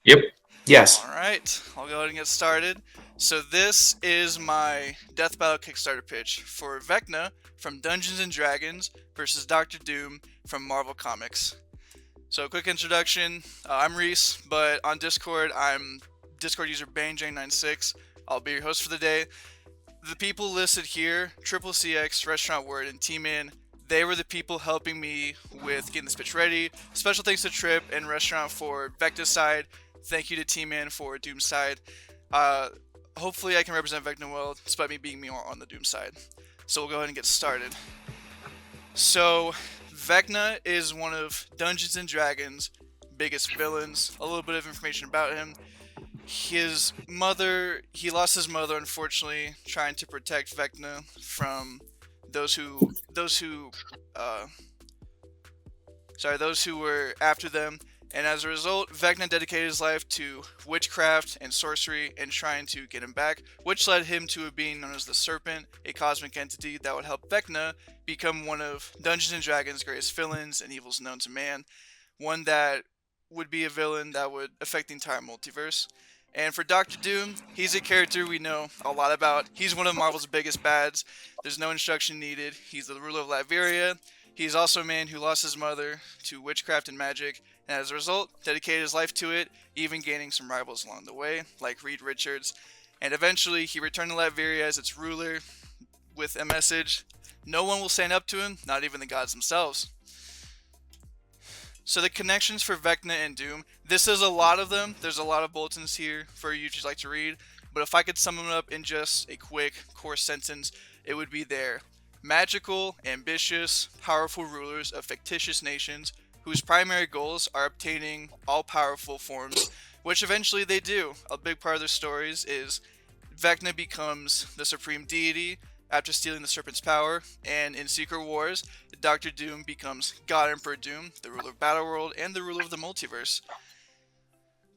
Yep. Yes. Alright, I'll go ahead and get started. So this is my Death Battle Kickstarter pitch for Vecna from Dungeons & Dragons versus Doctor Doom from Marvel Comics. So quick introduction, I'm Reese, but on Discord I'm Discord user BangJ96. I'll be your host for the day. The people listed here, Triple CX, Restaurant Word, and T-Man, they were the people helping me with getting this pitch ready. Special thanks to Trip and Restaurant for Vecna's side. Thank you to T-Man for Doom's side. Uh, Hopefully I can represent Vecna well, despite me being more on the Doom side. So we'll go ahead and get started. So, Vecna is one of Dungeons & Dragons' biggest villains. A little bit of information about him. He lost his mother, unfortunately, trying to protect Vecna from uh, those who were after them. And as a result, Vecna dedicated his life to witchcraft and sorcery and trying to get him back, which led him to a being known as the Serpent, a cosmic entity that would help Vecna become one of Dungeons & Dragons' greatest villains and evils known to man, one that would be a villain that would affect the entire multiverse. And for Doctor Doom, he's a character we know a lot about. He's one of Marvel's biggest bads. There's no instruction needed. He's the ruler of Latveria. He's also a man who lost his mother to witchcraft and magic, and as a result, dedicated his life to it, even gaining some rivals along the way, like Reed Richards. And eventually, he returned to Latveria as its ruler with a message: no one will stand up to him, not even the gods themselves. So the connections for Vecna and Doom, this is a lot of them. There's a lot of bulletins here for you to like to read, but if I could sum them up in just a quick, core sentence, it would be there. Magical, ambitious, powerful rulers of fictitious nations whose primary goals are obtaining all-powerful forms, which eventually they do. A big part of their stories is Vecna becomes the supreme deity after stealing the Serpent's power, and in Secret Wars, Doctor Doom becomes God Emperor Doom, the ruler of Battleworld, and the ruler of the multiverse.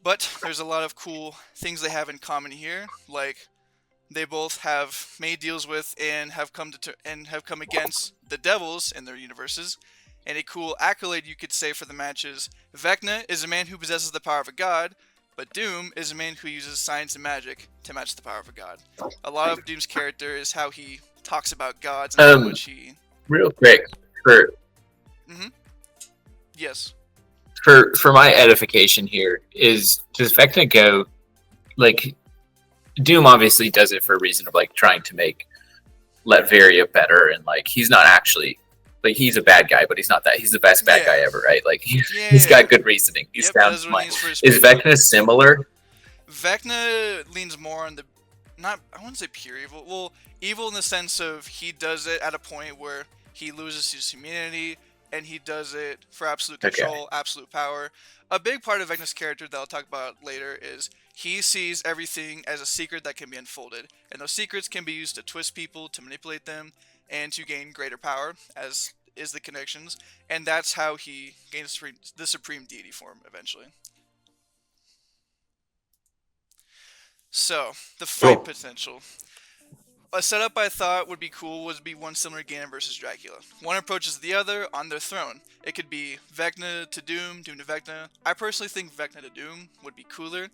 But there's a lot of cool things they have in common here, like they both have made deals with and have come against the devils in their universes. And a cool accolade you could say for the match is Vecna is a man who possesses the power of a god, but Doom is a man who uses science and magic to match the power of a god. A lot of Doom's character is how he talks about gods and how Um, much he. Real quick for Mm-hmm. Yes. for my edification here is does Vecna go like Doom obviously does it for a reason of like trying to make Latveria better and like he's not actually like he's a bad guy, but he's not that. He's the best bad guy Yeah. ever, right? Like he's Yeah. got good reasoning. He's Yep. sound Does what he smart. needs for his Is people. Vecna similar? Vecna leans more on the not I wouldn't say pure evil. Well, evil in the sense of he does it at a point where he loses his humanity and he does it for absolute Okay. control, absolute power. A big part of Vecna's character that I'll talk about later is he sees everything as a secret that can be unfolded, and those secrets can be used to twist people, to manipulate them, and to gain greater power, as is the connections, and that's how he gains the supreme deity form eventually. So, the fight Cool. potential. A setup I thought would be cool would be one similar Ganon versus Dracula. One approaches the other on their throne. It could be Vecna to Doom, Doom to Vecna. I personally think Vecna to Doom would be cooler.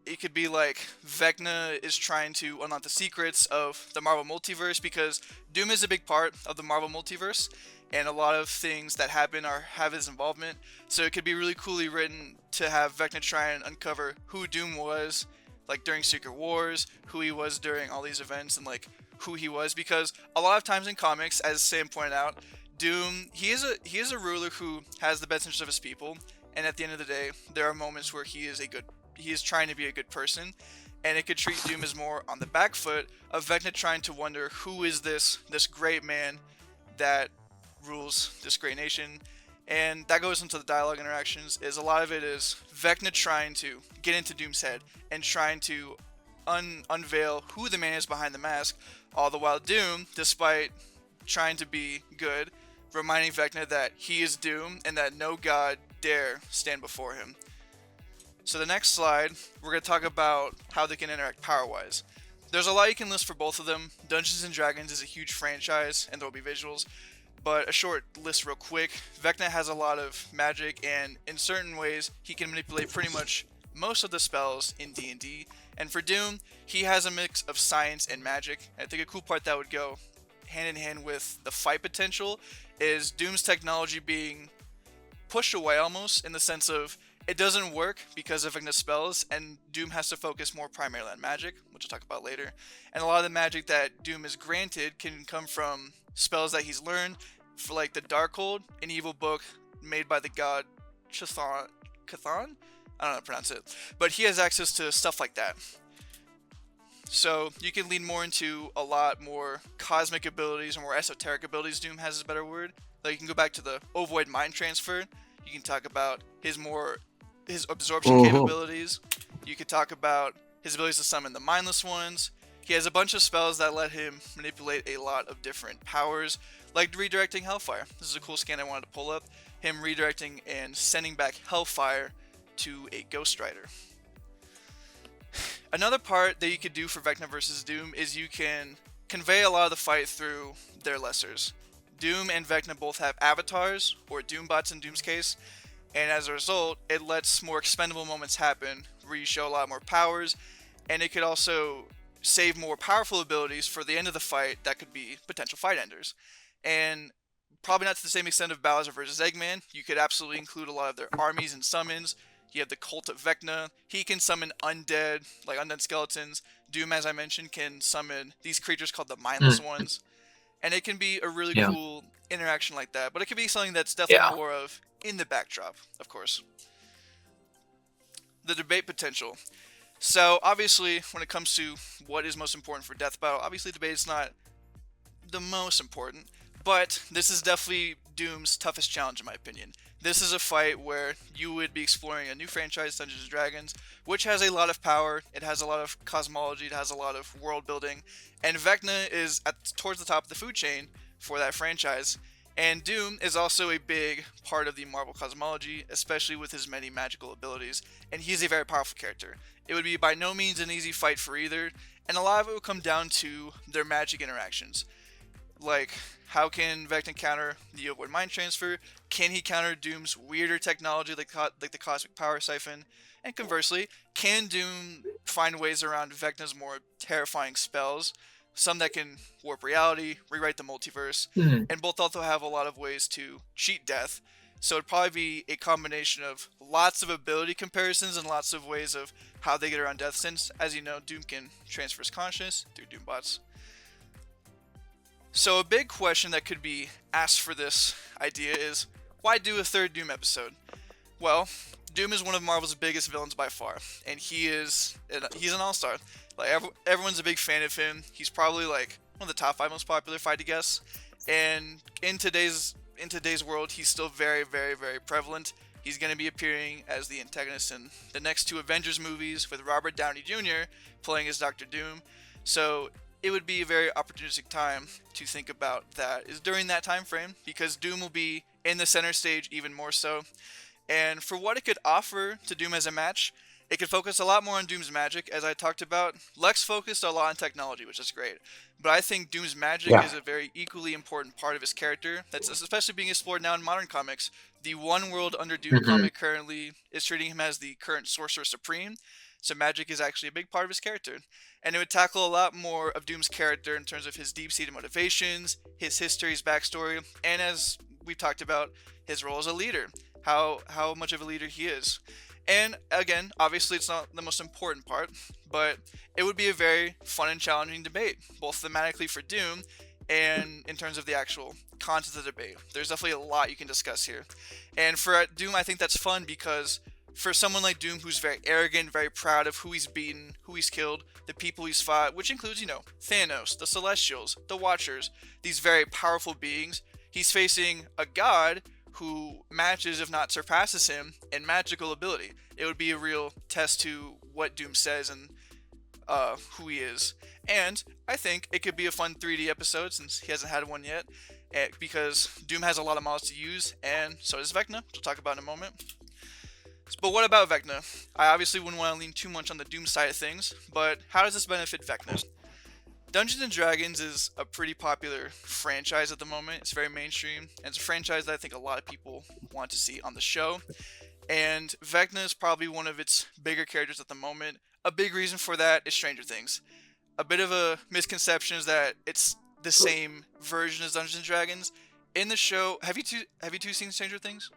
It could be like Vecna is trying to unlock the secrets of the Marvel multiverse because Doom is a big part of the Marvel multiverse and a lot of things that happen have his involvement. So it could be really coolly written to have Vecna try and uncover who Doom was, like during Secret Wars, who he was during all these events, and like who he was. Because a lot of times in comics, as Sam pointed out, Doom he is a ruler who has the best interest of his people, and at the end of the day, there are moments where he is trying to be a good person, and it could treat Doom as more on the back foot of Vecna trying to wonder who is this great man that rules this great nation. And that goes into the dialogue interactions. Is a lot of it is Vecna trying to get into Doom's head and trying to unveil who the man is behind the mask, all the while Doom, despite trying to be good, reminding Vecna that he is Doom and that no god dare stand before him. So the next slide, we're going to talk about how they can interact power-wise. There's a lot you can list for both of them. Dungeons & Dragons is a huge franchise, and there will be visuals. But a short list real quick. Vecna has a lot of magic, and in certain ways, he can manipulate pretty much most of the spells in D&D. And for Doom, he has a mix of science and magic. I think a cool part that would go hand in hand with the fight potential is Doom's technology being pushed away almost, in the sense of it doesn't work because of Vecna's spells, and Doom has to focus more primarily on magic, which we'll talk about later. And a lot of the magic that Doom is granted can come from spells that he's learned, for like the Darkhold, an evil book made by the god Chthon? I don't know how to pronounce it. But he has access to stuff like that. So you can lean more into a lot more cosmic abilities or more esoteric abilities. Doom has a better word. Like you can go back to the Ovoid Mind Transfer. You can talk about his absorption capabilities. You could talk about his abilities to summon the Mindless Ones. He has a bunch of spells that let him manipulate a lot of different powers, like redirecting Hellfire. This is a cool scan I wanted to pull up. Him redirecting and sending back Hellfire to a Ghost Rider. Another part that you could do for Vecna versus Doom is you can convey a lot of the fight through their lessers. Doom and Vecna both have avatars, or Doombots in Doom's case, and as a result, it lets more expendable moments happen, where you show a lot more powers, and it could also save more powerful abilities for the end of the fight that could be potential fight enders. And probably not to the same extent of Bowser versus Eggman, you could absolutely include a lot of their armies and summons. You have the Cult of Vecna. He can summon undead, like undead skeletons. Doom, as I mentioned, can summon these creatures called the Mindless Ones. And it can be a really cool interaction like that. But it can be something that's definitely more of in the backdrop, of course. The debate potential. So, obviously, when it comes to what is most important for Death Battle, obviously debate is not the most important. But this is definitely Doom's toughest challenge, in my opinion. This is a fight where you would be exploring a new franchise, Dungeons & Dragons, which has a lot of power, it has a lot of cosmology, it has a lot of world building, and Vecna is towards the top of the food chain for that franchise. And Doom is also a big part of the Marvel cosmology, especially with his many magical abilities, and he's a very powerful character. It would be by no means an easy fight for either, and a lot of it would come down to their magic interactions. Like, how can Vecna counter the Ovoid Mind Transfer? Can he counter Doom's weirder technology like the Cosmic Power Siphon? And conversely, can Doom find ways around Vecna's more terrifying spells? Some that can warp reality, rewrite the multiverse, and both also have a lot of ways to cheat death. So it'd probably be a combination of lots of ability comparisons and lots of ways of how they get around death, since, as you know, Doom can transfer his consciousness through Doombots. So a big question that could be asked for this idea is, why do a third Doom episode? Well, Doom is one of Marvel's biggest villains by far, and he's an all-star. Like everyone's a big fan of him. He's probably like one of the top 5 most popular, if I had to guess. And in today's world, he's still very, very, very prevalent. He's going to be appearing as the antagonist in the next 2 Avengers movies, with Robert Downey Jr. playing as Dr. Doom. So it would be a very opportunistic time to think about that is during that time frame, because Doom will be in the center stage even more so. And for what it could offer to Doom as a match, it could focus a lot more on Doom's magic, as I talked about. Lex focused a lot on technology, which is great. But I think Doom's magic is a very equally important part of his character, that's especially being explored now in modern comics. The One World Under Doom comic currently is treating him as the current Sorcerer Supreme, so magic is actually a big part of his character. And it would tackle a lot more of Doom's character in terms of his deep-seated motivations, his history, his backstory, and as we talked about, his role as a leader, how much of a leader he is. And again, obviously it's not the most important part, but it would be a very fun and challenging debate, both thematically for Doom and in terms of the actual content of the debate. There's definitely a lot you can discuss here. And for Doom, I think that's fun because for someone like Doom, who's very arrogant, very proud of who he's beaten, who he's killed, the people he's fought, which includes, Thanos, the Celestials, the Watchers, these very powerful beings, he's facing a god who matches, if not surpasses him, in magical ability. It would be a real test to what Doom says and who he is. And I think it could be a fun 3D episode, since he hasn't had one yet, because Doom has a lot of models to use, and so does Vecna, which we'll talk about in a moment. But what about Vecna? I obviously wouldn't want to lean too much on the Doom side of things, but how does this benefit Vecna? Dungeons & Dragons is a pretty popular franchise at the moment. It's very mainstream, and it's a franchise that I think a lot of people want to see on the show. And Vecna is probably one of its bigger characters at the moment. A big reason for that is Stranger Things. A bit of a misconception is that it's the same version as Dungeons and Dragons. In the show, have you two seen Stranger Things?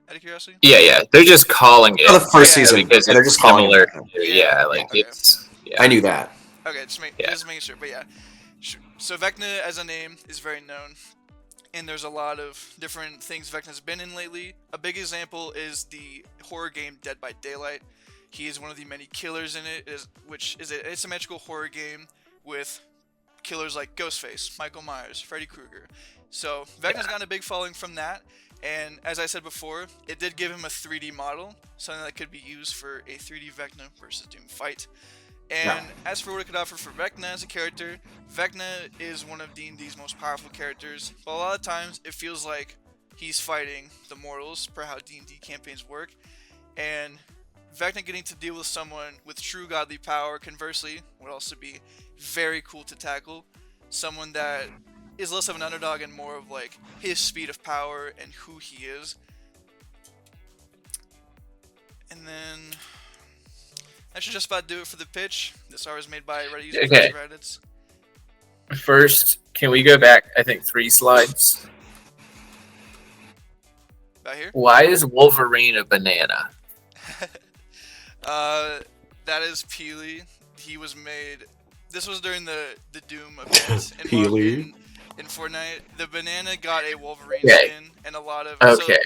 Out of curiosity. Yeah. They're just calling it Oh, the first Yeah, season. because They're it's just calling similar. it. Yeah, like Okay. it's. Yeah. I knew that. Okay, just making sure. But yeah, so Vecna as a name is very known, and there's a lot of different things Vecna's been in lately. A big example is the horror game Dead by Daylight. He is one of the many killers in it, which is an asymmetrical horror game with killers like Ghostface, Michael Myers, Freddy Krueger. So Vecna's gotten a big following from that, and as I said before, it did give him a 3D model, something that could be used for a 3D Vecna versus Doom fight. And as for what it could offer for Vecna as a character, Vecna is one of D&D's most powerful characters, but a lot of times it feels like he's fighting the mortals, per how D&D campaigns work, and Vecna getting to deal with someone with true godly power, conversely, would also be very cool to tackle. Someone that is less of an underdog and more of like his speed of power and who he is. And then that should just about do it for the pitch. This art was made by Reddit user Okay. Reddits. First, can we go back? I think 3 slides. About here. Why is Wolverine a banana? That is Peely. He was made. This was during the Doom event Peely. in Fortnite. The banana got a Wolverine Okay. skin, and a lot of Okay.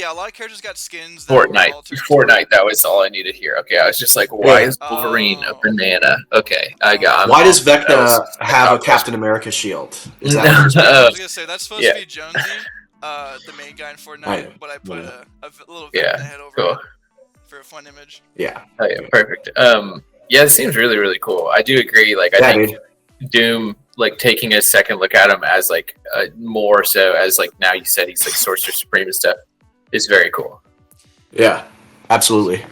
a lot of characters got skins. That were altered. Fortnite. That was all I needed to hear. Okay, I was just like, why is Wolverine a Oh. banana? Okay, I got. Why does that Vecna was- have a that was- Captain America shield? Is No. that I was gonna say that's supposed Yeah. to be Jonesy, the main guy in Fortnite, Right. but I put Yeah. a little Yeah, Vecna head over cool. it for a fun image. yeah. Oh yeah, perfect. Yeah, it seems really, really cool. I do agree. Like, I Yeah, think Doom, like taking a second look at him as like more so as like now you said he's like Sorcerer Supreme and stuff is very cool. Yeah, absolutely.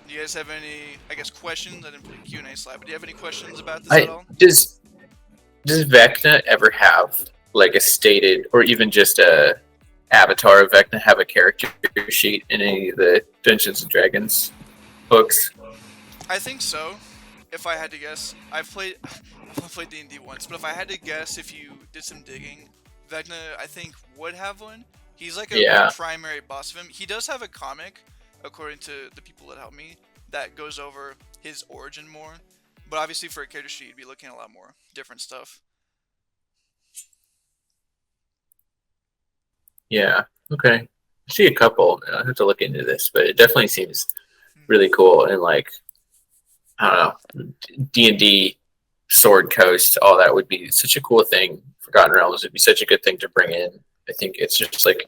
Do you guys have any, I guess, questions? I didn't put a Q&A slide, but do you have any questions about this at all? Does Vecna ever have like a stated or even just a avatar of Vecna have a character sheet in any of the Dungeons and Dragons books? I think so. If I had to guess, I've played D&D once, but if I had to guess, if you did some digging, Vecna, I think, would have one. He's like a primary boss of him. He does have a comic, according to the people that helped me, that goes over his origin more. But obviously, for a character sheet, you'd be looking at a lot more different stuff. Yeah. Okay. I see a couple. I have to look into this, but it definitely seems really cool. And like, I don't know, D&D, Sword Coast, all that would be such a cool thing. Forgotten Realms would be such a good thing to bring in. I think it's just like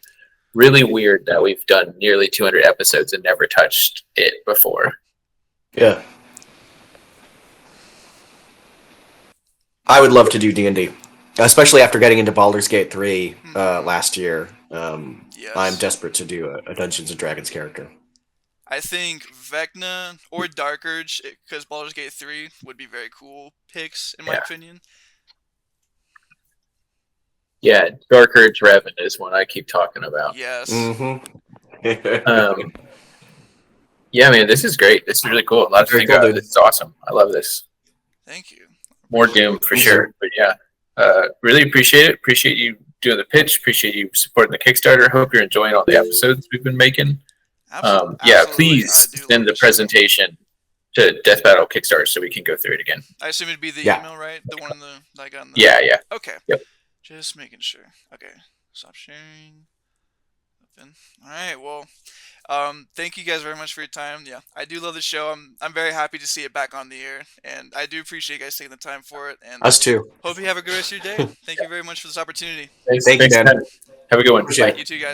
really weird that we've done nearly 200 episodes and never touched it before. Yeah. I would love to do D&D, especially after getting into Baldur's Gate 3 last year. Yes. I'm desperate to do a Dungeons and Dragons character. I think Vecna or Dark Urge, because Baldur's Gate 3 would be very cool picks, in my opinion. Yeah, Dark Urge Revan is one I keep talking about. Yes. Mm-hmm. Yeah, man, this is great. This is really cool. A lot to think about. This is awesome. I love this. Thank you. More Doom for sure. But yeah, really appreciate it. Appreciate you doing the pitch. Appreciate you supporting the Kickstarter. Hope you're enjoying all the episodes we've been making. Yeah, please send the presentation to Death Battle Kickstarter so we can go through it again. I assume it'd be the email, right? The one that I got in the... Yeah. Okay. Yep. Just making sure. Okay. Stop sharing. Open. All right. Well, thank you guys very much for your time. Yeah, I do love the show. I'm very happy to see it back on the air, and I do appreciate you guys taking the time for it. And us too. Hope you have a good rest of your day. Thank you very much for this opportunity. Thank you, man. Have a good one. Appreciate it. You too, guys.